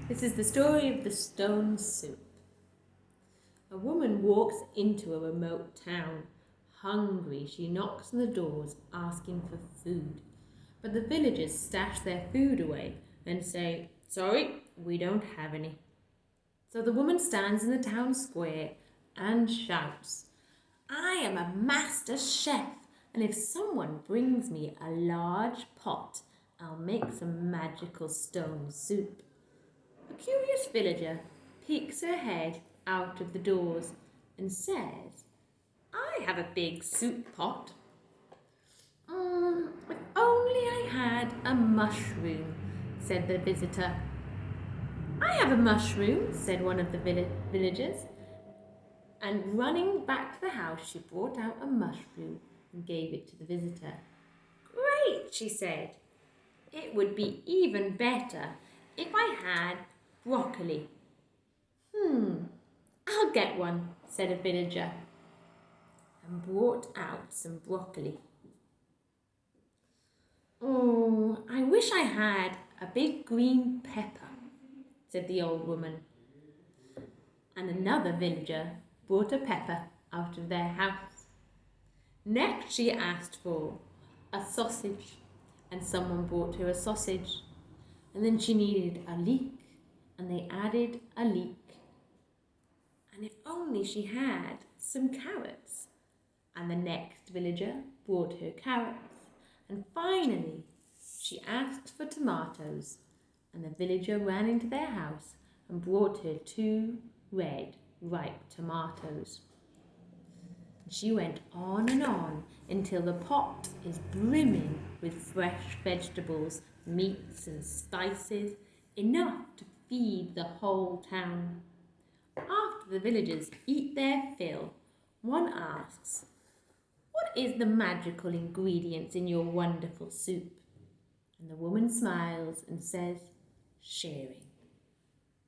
This is the story of the stone soup. A woman walks into a remote town. Hungry, she knocks on the doors asking for food. But the villagers stash their food away and say, "Sorry, we don't have any." So the woman stands in the town square and shouts, "I am a master chef, and if someone brings me a large pot, I'll make some magical stone soup." A curious villager peeks her head out of the doors and says, "I have a big soup pot." If only I had a mushroom," said the visitor. "I have a mushroom," said one of the villagers. And running back to the house, she brought out a mushroom and gave it to the visitor. "Great," she said. "It would be even better if I had broccoli." "I'll get one," said a villager, and brought out some broccoli. "Oh, I wish I had a big green pepper," said the old woman. And another villager brought a pepper out of their house. Next she asked for a sausage, and someone brought her a sausage. And then she needed a leek, and they added a leek. And if only she had some carrots. And the next villager brought her carrots. And finally, she asked for tomatoes. And the villager ran into their house and brought her 2 red, ripe tomatoes. She went on and on until the pot is brimming with fresh vegetables, meats and spices, enough to feed the whole town. After the villagers eat their fill, one asks, "What is the magical ingredients in your wonderful soup?" And the woman smiles and says, "Sharing."